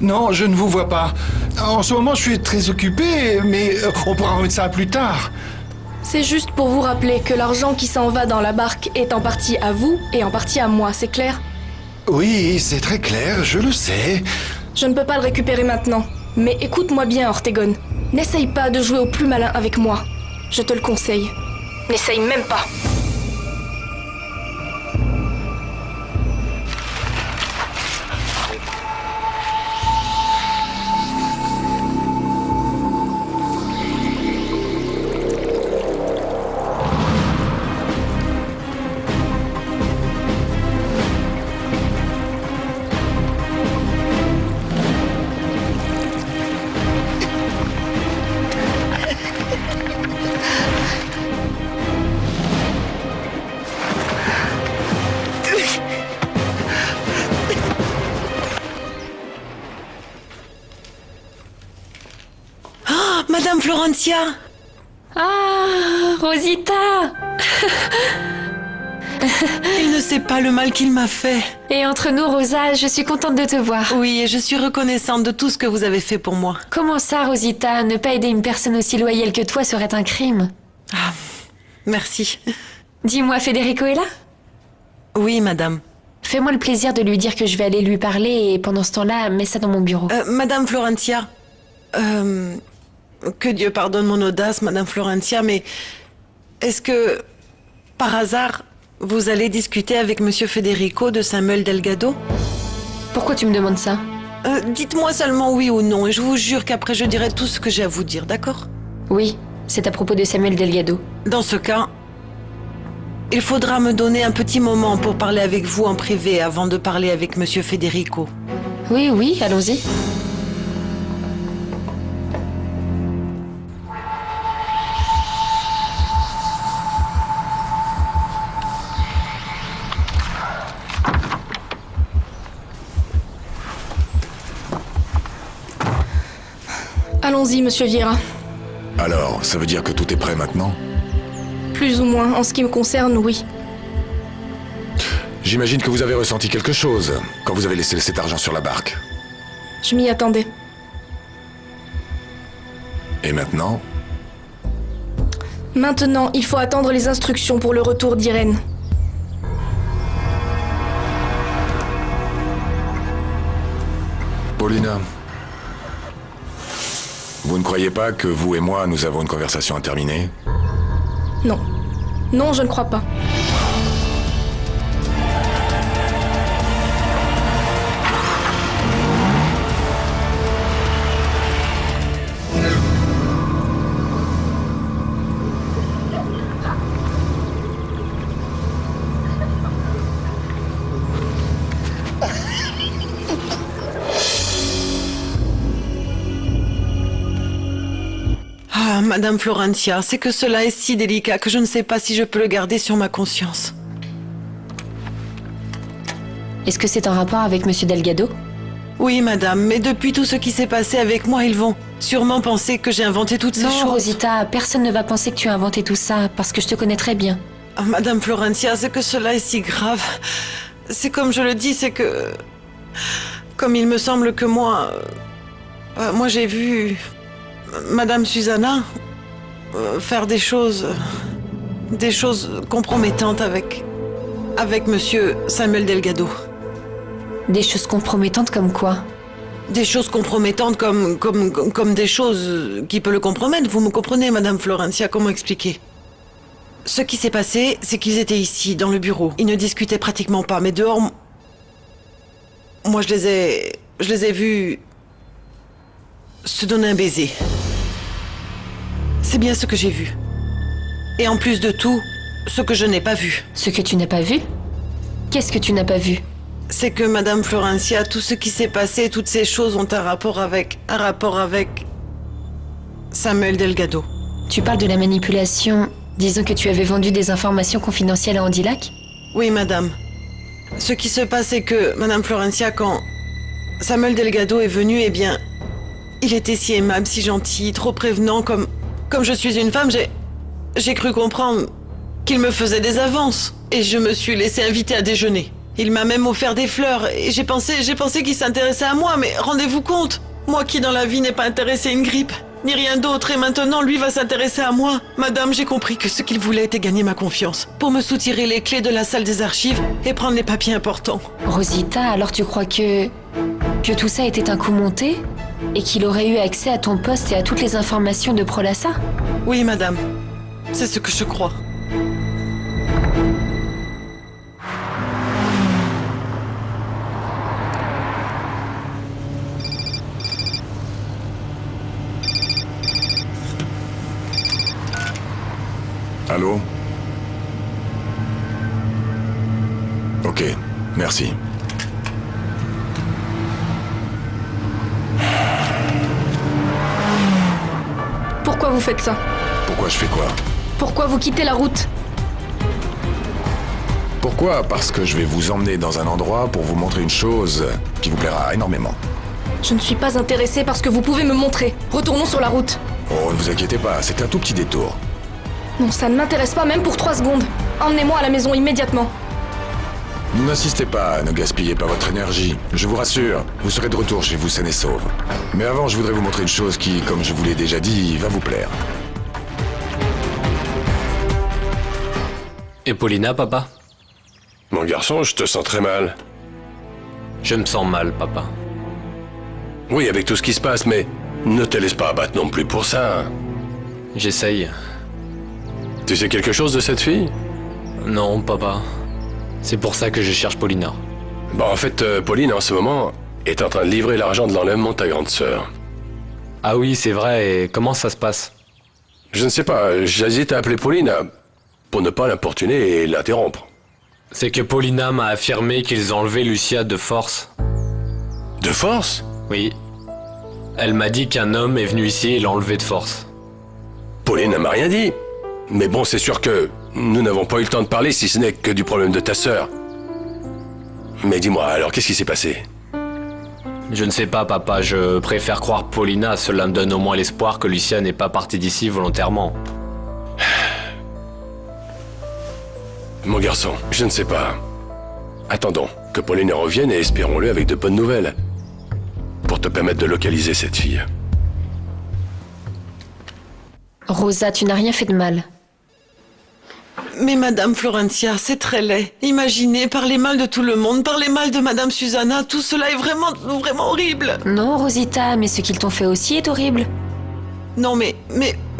Non, je ne vous vois pas. En ce moment, je suis très occupé, mais on pourra remettre ça plus tard. C'est juste pour vous rappeler que l'argent qui s'en va dans la barque est en partie à vous et en partie à moi, c'est clair? Oui, c'est très clair, je le sais. Je ne peux pas le récupérer maintenant. Mais écoute-moi bien, Ortegon. N'essaye pas de jouer au plus malin avec moi. Je te le conseille. N'essaye même pas. Madame Florentia! Ah, Rosita! Il ne sait pas le mal qu'il m'a fait. Et entre nous, Rosa, je suis contente de te voir. Oui, et je suis reconnaissante de tout ce que vous avez fait pour moi. Comment ça, Rosita? Ne pas aider une personne aussi loyale que toi serait un crime. Ah, merci. Dis-moi, Federico est là? Oui, madame. Fais-moi le plaisir de lui dire que je vais aller lui parler et pendant ce temps-là, mets ça dans mon bureau. Madame Florentia, que Dieu pardonne mon audace, Madame Florentia, mais est-ce que, par hasard, vous allez discuter avec Monsieur Federico de Samuel Delgado? Pourquoi tu me demandes ça? Dites-moi seulement oui ou non, et je vous jure qu'après je dirai tout ce que j'ai à vous dire, d'accord? Oui, c'est à propos de Samuel Delgado. Dans ce cas, il faudra me donner un petit moment pour parler avec vous en privé avant de parler avec Monsieur Federico. Oui, oui, allons-y. Allons-y, monsieur Vieira. Alors, ça veut dire que tout est prêt maintenant? Plus ou moins, en ce qui me concerne, oui. J'imagine que vous avez ressenti quelque chose quand vous avez laissé cet argent sur la barque. Je m'y attendais. Et maintenant? Maintenant, il faut attendre les instructions pour le retour d'Irène. Paulina, vous ne croyez pas que vous et moi, nous avons une conversation à terminer? Non. Non, je ne crois pas. Ah, Madame Florentia, c'est que cela est si délicat que je ne sais pas si je peux le garder sur ma conscience. Est-ce que c'est en rapport avec Monsieur Delgado? Oui, madame, mais depuis tout ce qui s'est passé avec moi, ils vont sûrement penser que j'ai inventé toutes ces Non, choses. Rosita, personne ne va penser que tu as inventé tout ça, parce que je te connais très bien. Ah, Madame Florentia, c'est que cela est si grave. C'est comme je le dis, c'est que... Comme il me semble que moi... moi, j'ai vu... Madame Susanna... faire des choses... des choses compromettantes avec... avec Monsieur Samuel Delgado. Des choses compromettantes comme quoi? Des choses compromettantes comme des choses qui peuvent le compromettre. Vous me comprenez, Madame Florentia, comment expliquer? Ce qui s'est passé, c'est qu'ils étaient ici, dans le bureau. Ils ne discutaient pratiquement pas, mais dehors... Moi, je les ai vus... se donner un baiser. C'est bien ce que j'ai vu. Et en plus de tout, ce que je n'ai pas vu. Ce que tu n'as pas vu? Qu'est-ce que tu n'as pas vu? C'est que, Madame Florentia, tout ce qui s'est passé, toutes ces choses ont un rapport avec Samuel Delgado. Tu parles de la manipulation. Disons que tu avais vendu des informations confidentielles à Andilac? Oui, madame. Ce qui se passe, c'est que, Madame Florentia, quand Samuel Delgado est venu, eh bien, il était si aimable, si gentil, trop prévenant, comme je suis une femme, j'ai cru comprendre qu'il me faisait des avances. Et je me suis laissée inviter à déjeuner. Il m'a même offert des fleurs et j'ai pensé qu'il s'intéressait à moi, mais rendez-vous compte, moi qui dans la vie n'ai pas intéressé une grippe, ni rien d'autre, et maintenant lui va s'intéresser à moi. Madame, j'ai compris que ce qu'il voulait était gagner ma confiance, pour me soutirer les clés de la salle des archives et prendre les papiers importants. Rosita, alors tu crois que tout ça était un coup monté? Et qu'il aurait eu accès à ton poste et à toutes les informations de Prolassa? Oui, madame, c'est ce que je crois. Allô? Ok, merci. Pourquoi vous faites ça? Pourquoi je fais quoi? Pourquoi vous quittez la route? Pourquoi? Parce que je vais vous emmener dans un endroit pour vous montrer une chose qui vous plaira énormément. Je ne suis pas intéressée par ce que vous pouvez me montrer. Retournons sur la route. Oh, ne vous inquiétez pas, c'est un tout petit détour. Non, ça ne m'intéresse pas même pour 3 secondes. Emmenez-moi à la maison immédiatement. N'insistez pas, ne gaspillez pas votre énergie. Je vous rassure, vous serez de retour chez vous saine et sauve. Mais avant, je voudrais vous montrer une chose qui, comme je vous l'ai déjà dit, va vous plaire. Et Paulina, papa? Mon garçon, je te sens très mal. Je me sens mal, papa. Oui, avec tout ce qui se passe, mais ne te laisse pas abattre non plus pour ça. Hein. J'essaye. Tu sais quelque chose de cette fille? Non, papa. C'est pour ça que je cherche Paulina. Bon, en fait, Pauline, en ce moment, est en train de livrer l'argent de l'enlèvement de ta grande sœur. Ah oui, c'est vrai, et comment ça se passe? Je ne sais pas, j'hésite à appeler Pauline pour ne pas l'importuner et l'interrompre. C'est que Paulina m'a affirmé qu'ils ont enlevé Lucia de force. De force? Oui. Elle m'a dit qu'un homme est venu ici et l'a enlevé de force. Pauline ne m'a rien dit. Mais bon, c'est sûr que nous n'avons pas eu le temps de parler si ce n'est que du problème de ta sœur. Mais dis-moi, alors qu'est-ce qui s'est passé? Je ne sais pas, papa, je préfère croire Paulina, cela me donne au moins l'espoir que Lucia n'est pas partie d'ici volontairement. Mon garçon, je ne sais pas. Attendons que Pauline revienne et espérons-le avec de bonnes nouvelles. Pour te permettre de localiser cette fille. Rosa, tu n'as rien fait de mal. Mais Madame Florencia, c'est très laid. Imaginez, parler mal de tout le monde, parler mal de Madame Susanna, tout cela est vraiment horrible. Non, Rosita, mais ce qu'ils t'ont fait aussi est horrible. Non mais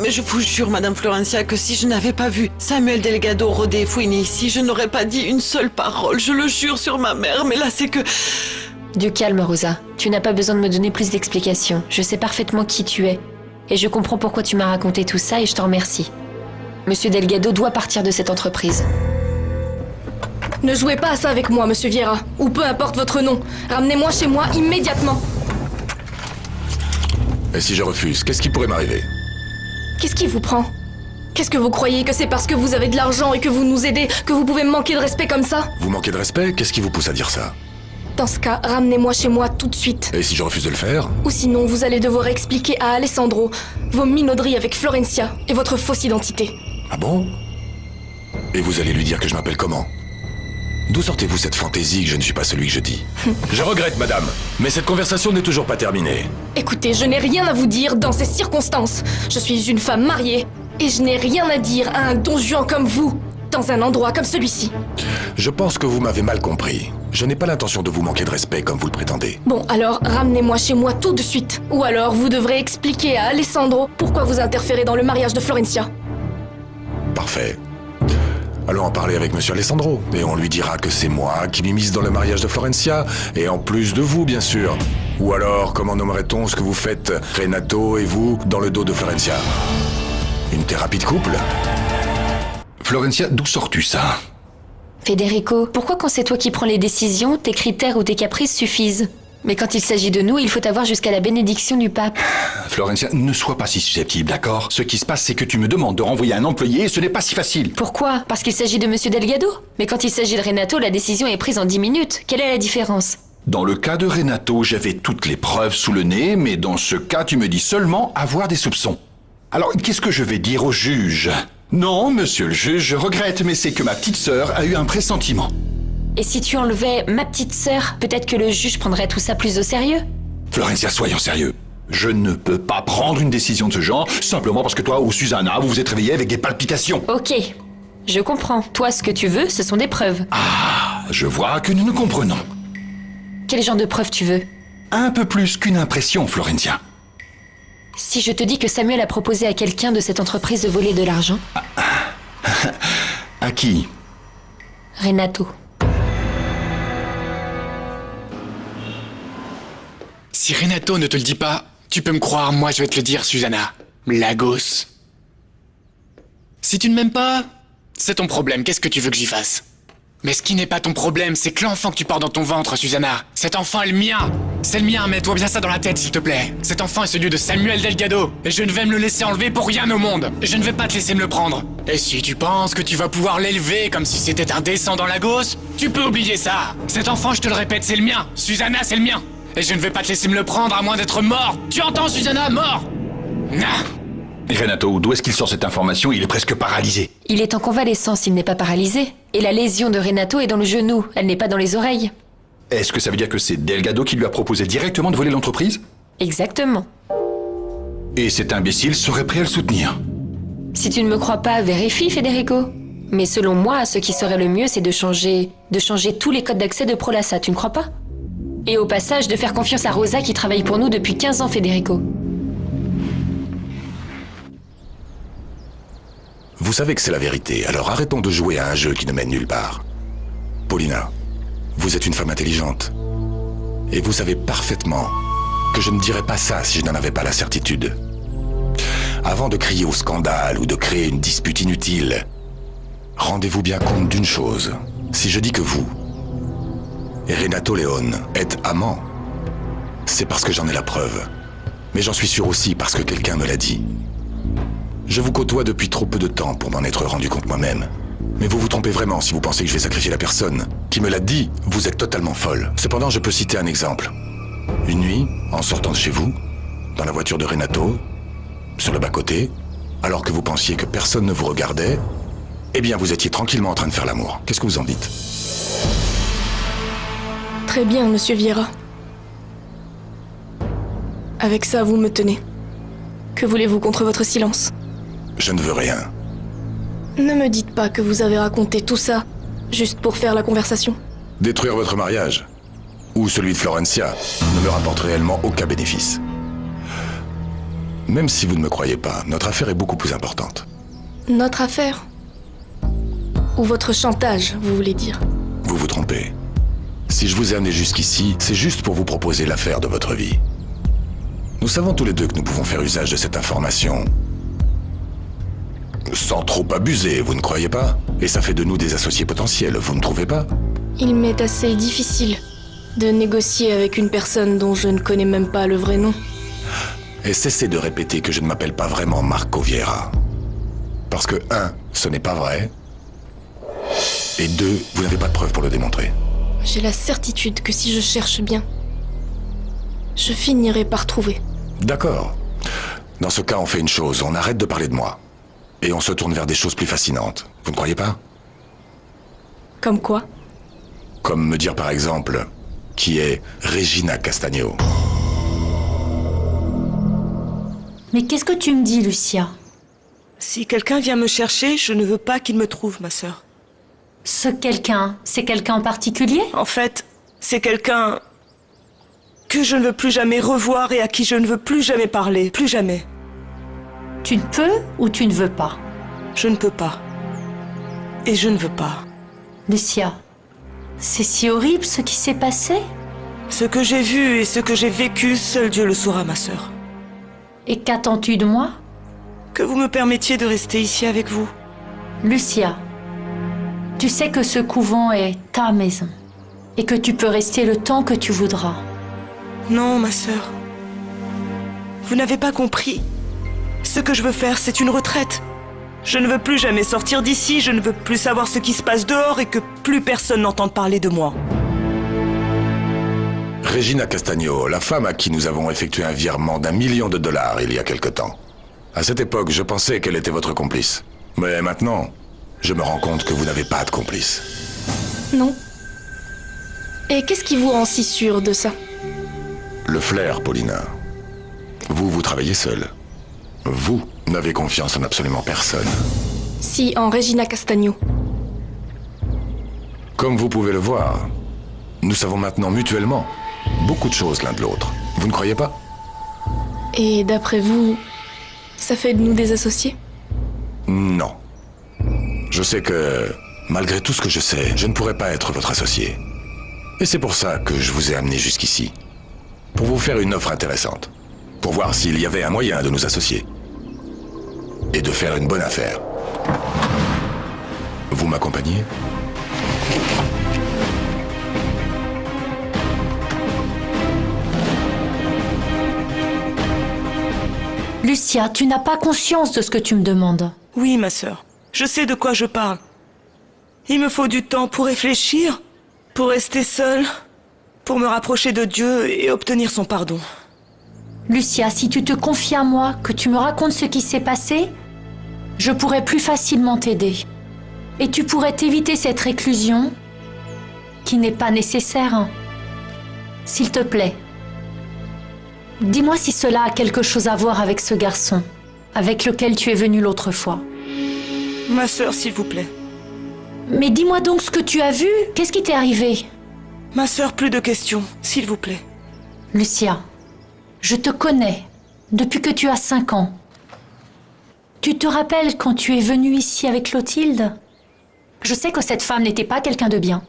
je vous jure, Madame Florencia, que si je n'avais pas vu Samuel Delgado rôder et fouiner ici, je n'aurais pas dit une seule parole, je le jure sur ma mère, mais là c'est que... Du calme, Rosa. Tu n'as pas besoin de me donner plus d'explications. Je sais parfaitement qui tu es. Et je comprends pourquoi tu m'as raconté tout ça et je t'en remercie. Monsieur Delgado doit partir de cette entreprise. Ne jouez pas à ça avec moi, Monsieur Vieira. Ou peu importe votre nom. Ramenez-moi chez moi immédiatement. Et si je refuse, qu'est-ce qui pourrait m'arriver? Qu'est-ce qui vous prend? Qu'est-ce que vous croyez? Que c'est parce que vous avez de l'argent et que vous nous aidez que vous pouvez me manquer de respect comme ça? Vous manquez de respect? Qu'est-ce qui vous pousse à dire ça? Dans ce cas, ramenez-moi chez moi tout de suite. Et si je refuse de le faire? Ou sinon, vous allez devoir expliquer à Alessandro vos minauderies avec Florencia et votre fausse identité. Ah bon? Et vous allez lui dire que je m'appelle comment? D'où sortez-vous cette fantaisie que je ne suis pas celui que je dis? Je regrette, madame, mais cette conversation n'est toujours pas terminée. Écoutez, je n'ai rien à vous dire dans ces circonstances. Je suis une femme mariée et je n'ai rien à dire à un don Juan comme vous, dans un endroit comme celui-ci. Je pense que vous m'avez mal compris. Je n'ai pas l'intention de vous manquer de respect comme vous le prétendez. Bon, alors ramenez-moi chez moi tout de suite. Ou alors vous devrez expliquer à Alessandro pourquoi vous interférez dans le mariage de Florencia. Parfait. Allons en parler avec Monsieur Alessandro, et on lui dira que c'est moi qui m'immisce dans le mariage de Florencia, et en plus de vous, bien sûr. Ou alors, comment nommerait-on ce que vous faites, Renato et vous, dans le dos de Florencia? Une thérapie de couple? Florencia, d'où sors-tu ça? Federico, pourquoi quand c'est toi qui prends les décisions, tes critères ou tes caprices suffisent? Mais quand il s'agit de nous, il faut avoir jusqu'à la bénédiction du pape. Florencia, ne sois pas si susceptible, d'accord? Ce qui se passe, c'est que tu me demandes de renvoyer un employé et ce n'est pas si facile. Pourquoi? Parce qu'il s'agit de Monsieur Delgado? Mais quand il s'agit de Renato, la décision est prise en 10 minutes. Quelle est la différence? Dans le cas de Renato, j'avais toutes les preuves sous le nez, mais dans ce cas, tu me dis seulement avoir des soupçons. Alors, qu'est-ce que je vais dire au juge? Non, monsieur le juge, je regrette, mais c'est que ma petite sœur a eu un pressentiment. Et si tu enlevais ma petite sœur, peut-être que le juge prendrait tout ça plus au sérieux. Florencia, soyons sérieux. Je ne peux pas prendre une décision de ce genre simplement parce que toi ou Susanna, vous vous êtes réveillés avec des palpitations. Ok, je comprends. Toi, ce que tu veux, ce sont des preuves. Ah, je vois que nous nous comprenons. Quel genre de preuves tu veux? Un peu plus qu'une impression, Florencia. Si je te dis que Samuel a proposé à quelqu'un de cette entreprise de voler de l'argent? À qui? Renato. Si Renato ne te le dit pas, tu peux me croire, moi je vais te le dire, Susanna. Lagos. Si tu ne m'aimes pas, c'est ton problème, qu'est-ce que tu veux que j'y fasse? Mais ce qui n'est pas ton problème, c'est que l'enfant que tu portes dans ton ventre, Susanna, cet enfant est le mien. C'est le mien, mets-toi bien ça dans la tête, s'il te plaît. Cet enfant est celui de Samuel Delgado, et je ne vais me le laisser enlever pour rien au monde. Je ne vais pas te laisser me le prendre. Et si tu penses que tu vas pouvoir l'élever comme si c'était un descendant Lagos, tu peux oublier ça. Cet enfant, je te le répète, c'est le mien. Susanna, c'est le mien. Et je ne vais pas te laisser me le prendre à moins d'être mort. Tu entends, Susanna? Mort! Nah. Et Renato, d'où est-ce qu'il sort cette information? Il est presque paralysé. Il est en convalescence, il n'est pas paralysé. Et la lésion de Renato est dans le genou, elle n'est pas dans les oreilles. Est-ce que ça veut dire que c'est Delgado qui lui a proposé directement de voler l'entreprise? Exactement. Et cet imbécile serait prêt à le soutenir? Si tu ne me crois pas, vérifie, Federico. Mais selon moi, ce qui serait le mieux, c'est de changer tous les codes d'accès de Prolassa, tu ne crois pas? Et au passage, de faire confiance à Rosa qui travaille pour nous depuis 15 ans, Federico. Vous savez que c'est la vérité, alors arrêtons de jouer à un jeu qui ne mène nulle part. Paulina, vous êtes une femme intelligente. Et vous savez parfaitement que je ne dirais pas ça si je n'en avais pas la certitude. Avant de crier au scandale ou de créer une dispute inutile, rendez-vous bien compte d'une chose. Si je dis que vous et Renato Leone êtes amants, c'est parce que j'en ai la preuve. Mais j'en suis sûr aussi parce que quelqu'un me l'a dit. Je vous côtoie depuis trop peu de temps pour m'en être rendu compte moi-même. Mais vous vous trompez vraiment si vous pensez que je vais sacrifier la personne qui me l'a dit. Vous êtes totalement folle. Cependant, je peux citer un exemple. Une nuit, en sortant de chez vous, dans la voiture de Renato, sur le bas-côté, alors que vous pensiez que personne ne vous regardait, eh bien vous étiez tranquillement en train de faire l'amour. Qu'est-ce que vous en dites? Très bien, monsieur Vieira. Avec ça, vous me tenez. Que voulez-vous contre votre silence? Je ne veux rien. Ne me dites pas que vous avez raconté tout ça juste pour faire la conversation. Détruire votre mariage, ou celui de Florencia, ne me rapporte réellement aucun bénéfice. Même si vous ne me croyez pas, notre affaire est beaucoup plus importante. Notre affaire? Ou votre chantage, vous voulez dire? Vous vous trompez. Si je vous ai amené jusqu'ici, c'est juste pour vous proposer l'affaire de votre vie. Nous savons tous les deux que nous pouvons faire usage de cette information sans trop abuser, vous ne croyez pas? Et ça fait de nous des associés potentiels, vous ne trouvez pas? Il m'est assez difficile de négocier avec une personne dont je ne connais même pas le vrai nom. Et cessez de répéter que je ne m'appelle pas vraiment Marco Vieira. Parce que 1, ce n'est pas vrai. Et 2, vous n'avez pas de preuves pour le démontrer. J'ai la certitude que si je cherche bien, je finirai par trouver. D'accord. Dans ce cas, on fait une chose, on arrête de parler de moi. Et on se tourne vers des choses plus fascinantes. Vous ne croyez pas? Comme quoi? Comme me dire par exemple, qui est Regina Castagno. Mais qu'est-ce que tu me dis, Lucia? Si quelqu'un vient me chercher, je ne veux pas qu'il me trouve, ma sœur. Ce quelqu'un, c'est quelqu'un en particulier? En fait, c'est quelqu'un que je ne veux plus jamais revoir et à qui je ne veux plus jamais parler, plus jamais. Tu ne peux ou tu ne veux pas? Je ne peux pas. Et je ne veux pas. Lucia, c'est si horrible ce qui s'est passé? Ce que j'ai vu et ce que j'ai vécu, seul Dieu le saura, ma sœur. Et qu'attends-tu de moi? Que vous me permettiez de rester ici avec vous. Lucia, tu sais que ce couvent est ta maison et que tu peux rester le temps que tu voudras. Non, ma sœur. Vous n'avez pas compris. Ce que je veux faire, c'est une retraite. Je ne veux plus jamais sortir d'ici, je ne veux plus savoir ce qui se passe dehors et que plus personne n'entende parler de moi. Regina Castagno, la femme à qui nous avons effectué un virement d'1 million de dollars il y a quelque temps. À cette époque, je pensais qu'elle était votre complice. Mais maintenant, je me rends compte que vous n'avez pas de complice. Non, Et qu'est-ce qui vous rend si sûr de ça? Le flair, Paulina. Vous travaillez seul. Vous n'avez confiance en absolument personne. Si, en Regina Castagno. Comme vous pouvez le voir, nous savons maintenant mutuellement beaucoup de choses l'un de l'autre. Vous ne croyez pas? Et d'après vous, ça fait de nous des associés? Non. Je sais que, malgré tout ce que je sais, je ne pourrais pas être votre associé. Et c'est pour ça que je vous ai amené jusqu'ici. Pour vous faire une offre intéressante. Pour voir s'il y avait un moyen de nous associer. Et de faire une bonne affaire. Vous m'accompagnez? Lucia, tu n'as pas conscience de ce que tu me demandes. Oui, ma sœur. Je sais de quoi je parle. Il me faut du temps pour réfléchir, pour rester seule, pour me rapprocher de Dieu et obtenir son pardon. Lucia, si tu te confies à moi, que tu me racontes ce qui s'est passé, je pourrais plus facilement t'aider. Et tu pourrais t'éviter cette réclusion qui n'est pas nécessaire. S'il te plaît, dis-moi si cela a quelque chose à voir avec ce garçon, avec lequel tu es venu l'autre fois. Ma sœur, s'il vous plaît. Mais dis-moi donc ce que tu as vu. Qu'est-ce qui t'est arrivé? Ma sœur, plus de questions, s'il vous plaît. Lucia, je te connais depuis que tu as 5 ans. Tu te rappelles quand tu es venue ici avec Clotilde? Je sais que cette femme n'était pas quelqu'un de bien.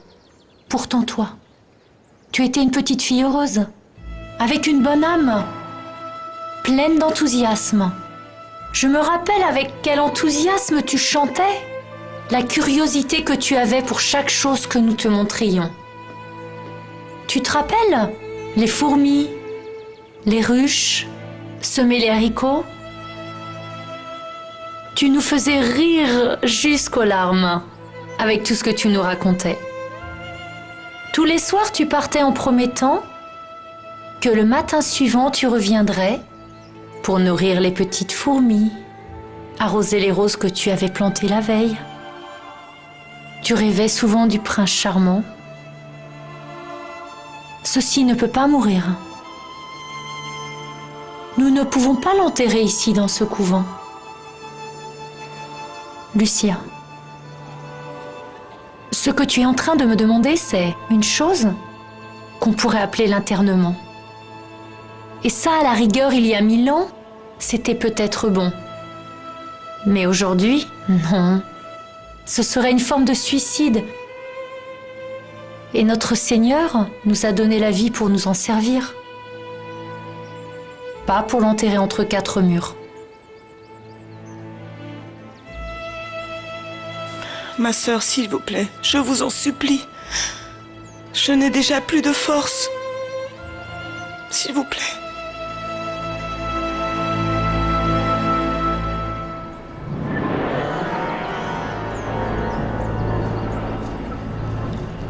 Pourtant toi, tu étais une petite fille heureuse, avec une bonne âme, pleine d'enthousiasme. Je me rappelle avec quel enthousiasme tu chantais, la curiosité que tu avais pour chaque chose que nous te montrions. Tu te rappelles les fourmis, les ruches, semer les haricots? Tu nous faisais rire jusqu'aux larmes avec tout ce que tu nous racontais. Tous les soirs, tu partais en promettant que le matin suivant, tu reviendrais pour nourrir les petites fourmis, arroser les roses que tu avais plantées la veille. Tu rêvais souvent du prince charmant. Ceci ne peut pas mourir. Nous ne pouvons pas l'enterrer ici dans ce couvent. Lucia, ce que tu es en train de me demander, c'est une chose qu'on pourrait appeler l'internement. Et ça, à la rigueur, il y a 1000 ans, c'était peut-être bon. Mais aujourd'hui, non. Ce serait une forme de suicide. Et notre Seigneur nous a donné la vie pour nous en servir. Pas pour l'enterrer entre 4 murs. Ma sœur, s'il vous plaît, je vous en supplie. Je n'ai déjà plus de force. S'il vous plaît.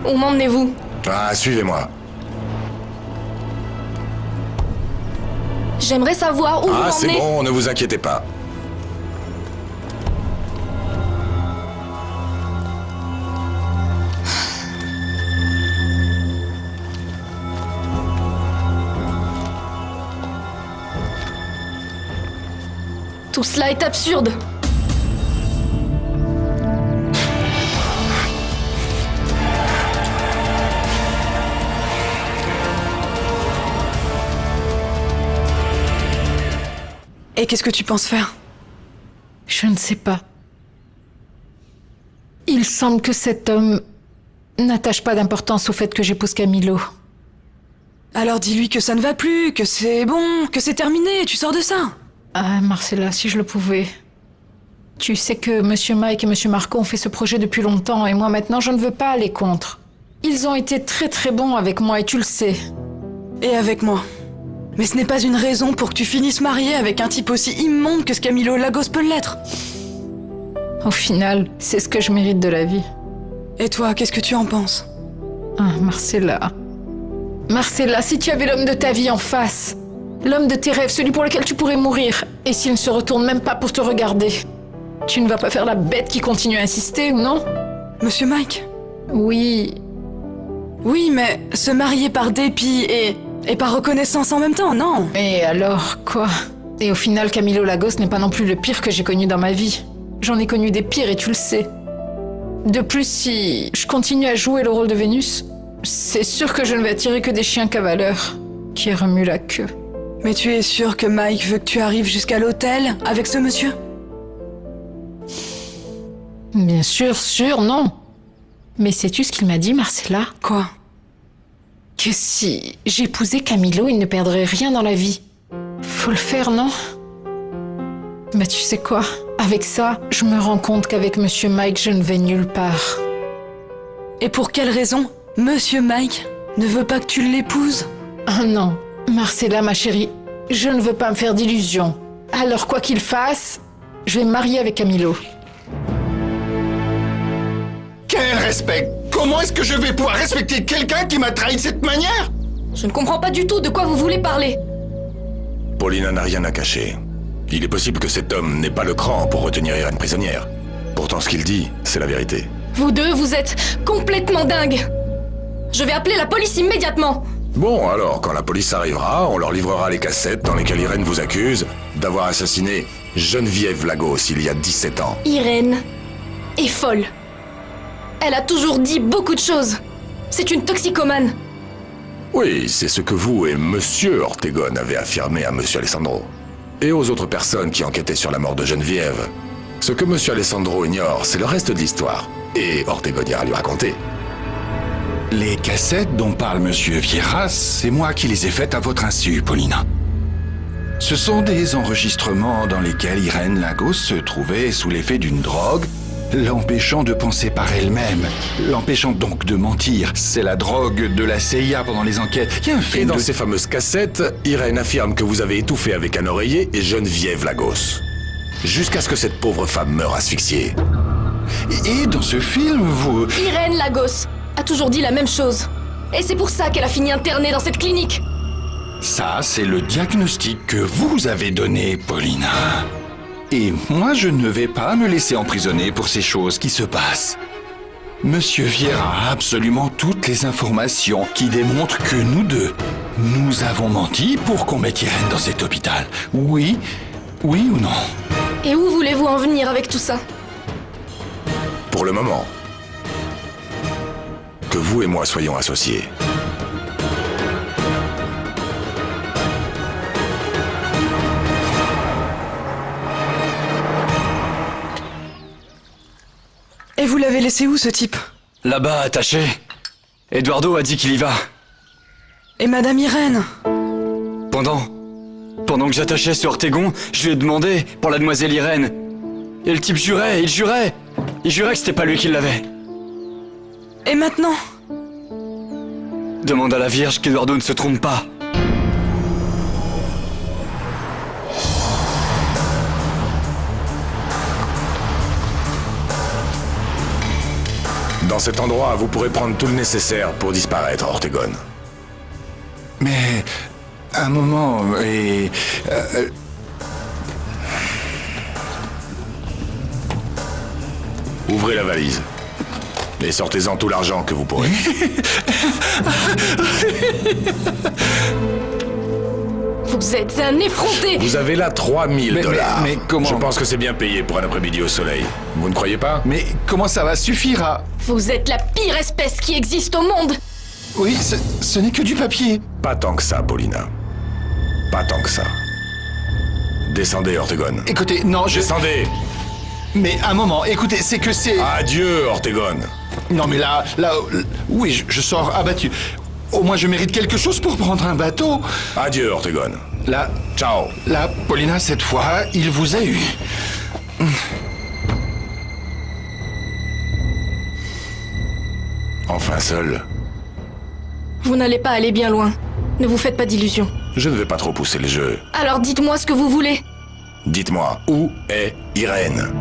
Où m'emmenez-vous? Ah, suivez-moi. J'aimerais savoir où vous Ah, c'est m'emmenez. bon, ne vous inquiétez pas. Tout cela est absurde. Et qu'est-ce que tu penses faire? Je ne sais pas. Il semble que cet homme n'attache pas d'importance au fait que j'épouse Camillo. Alors dis-lui que ça ne va plus, que c'est bon, que c'est terminé, tu sors de ça. Ah, Marcella, si je le pouvais. Tu sais que Monsieur Mike et Monsieur Marco ont fait ce projet depuis longtemps et moi maintenant je ne veux pas aller contre. Ils ont été très très bons avec moi et tu le sais. Et avec moi. Mais ce n'est pas une raison pour que tu finisses mariée avec un type aussi immonde que ce Camillo Lagos peut l'être. Au final, c'est ce que je mérite de la vie. Et toi, qu'est-ce que tu en penses? Ah, Marcella. Marcella, si tu avais l'homme de ta vie en face, l'homme de tes rêves, celui pour lequel tu pourrais mourir, et s'il ne se retourne même pas pour te regarder, tu ne vas pas faire la bête qui continue à insister, ou non? Monsieur Mike? Oui. Oui, mais se marier par dépit et par reconnaissance en même temps, non. Et alors, quoi? Et au final, Camilo Lagos n'est pas non plus le pire que j'ai connu dans ma vie. J'en ai connu des pires et tu le sais. De plus, si je continue à jouer le rôle de Vénus, c'est sûr que je ne vais attirer que des chiens cavaleurs qui remuent la queue. Mais tu es sûr que Mike veut que tu arrives jusqu'à l'hôtel avec ce monsieur? Bien sûr, non. Mais sais-tu ce qu'il m'a dit, Marcella? Quoi? Que si j'épousais Camilo, il ne perdrait rien dans la vie. Faut le faire, non? Mais tu sais quoi? Avec ça, je me rends compte qu'avec Monsieur Mike, je ne vais nulle part. Et pour quelle raison Monsieur Mike ne veut pas que tu l'épouses? Ah non, Marcella, ma chérie, je ne veux pas me faire d'illusions. Alors quoi qu'il fasse, je vais me marier avec Camilo. Quel respect! Comment est-ce que je vais pouvoir respecter quelqu'un qui m'a trahi de cette manière? Je ne comprends pas du tout de quoi vous voulez parler. Paulina n'a rien à cacher. Il est possible que cet homme n'ait pas le cran pour retenir Irène prisonnière. Pourtant, ce qu'il dit, c'est la vérité. Vous deux, vous êtes complètement dingues. Je vais appeler la police immédiatement. Bon, alors, quand la police arrivera, on leur livrera les cassettes dans lesquelles Irène vous accuse d'avoir assassiné Geneviève Lagos il y a 17 ans. Irène est folle. Elle a toujours dit beaucoup de choses. C'est une toxicomane. Oui, c'est ce que vous et Monsieur Ortegon avez affirmé à Monsieur Alessandro. Et aux autres personnes qui enquêtaient sur la mort de Geneviève. Ce que Monsieur Alessandro ignore, c'est le reste de l'histoire. Et Ortegon ira lui raconter. Les cassettes dont parle Monsieur Vieras, c'est moi qui les ai faites à votre insu, Paulina. Ce sont des enregistrements dans lesquels Irène Lagos se trouvait sous l'effet d'une drogue, l'empêchant de penser par elle-même, l'empêchant donc de mentir. C'est la drogue de la CIA pendant les enquêtes. Il y a un Et film dans ces fameuses cassettes, Irène affirme que vous avez étouffé avec un oreiller et Geneviève Lagos. Jusqu'à ce que cette pauvre femme meure asphyxiée. Et dans ce film, vous... Irène Lagos a toujours dit la même chose. Et c'est pour ça qu'elle a fini internée dans cette clinique. Ça, c'est le diagnostic que vous avez donné, Paulina. Et moi, je ne vais pas me laisser emprisonner pour ces choses qui se passent. Monsieur Vieira a absolument toutes les informations qui démontrent que nous deux, nous avons menti pour qu'on mette Irène dans cet hôpital. Oui ou non? Et où voulez-vous en venir avec tout ça? Pour le moment. Que vous et moi soyons associés. Et vous l'avez laissé où, ce type? Là-bas, attaché. Eduardo a dit qu'il y va. Et Madame Irène? Pendant que j'attachais sur Ortegon, je lui ai demandé pour la demoiselle Irène. Et le type jurait, il jurait que c'était pas lui qui l'avait. Et maintenant? Demande à la Vierge qu'Eduardo ne se trompe pas. Dans cet endroit, vous pourrez prendre tout le nécessaire pour disparaître, Ortegon. Mais... un moment, et... Ouvrez la valise. Et sortez-en tout l'argent que vous pourrez. Vous êtes un effronté. Vous avez là 3000 $. Mais comment... Je pense que c'est bien payé pour un après-midi au soleil. Vous ne croyez pas? Mais comment ça va suffire à... Vous êtes la pire espèce qui existe au monde. Oui, ce n'est que du papier. Pas tant que ça, Paulina. Pas tant que ça. Descendez, Ortegon. Écoutez, non, Descendez! Mais un moment, écoutez, c'est que c'est... Adieu, Ortegon. Non mais là, oui, je sors abattu. Au moins je mérite quelque chose pour prendre un bateau. Adieu, Ortegon. Là, ciao. Là, Paulina, cette fois, il vous a eu. Enfin seul. Vous n'allez pas aller bien loin. Ne vous faites pas d'illusions. Je ne vais pas trop pousser le jeu. Alors dites-moi ce que vous voulez. Dites-moi, où est Irène?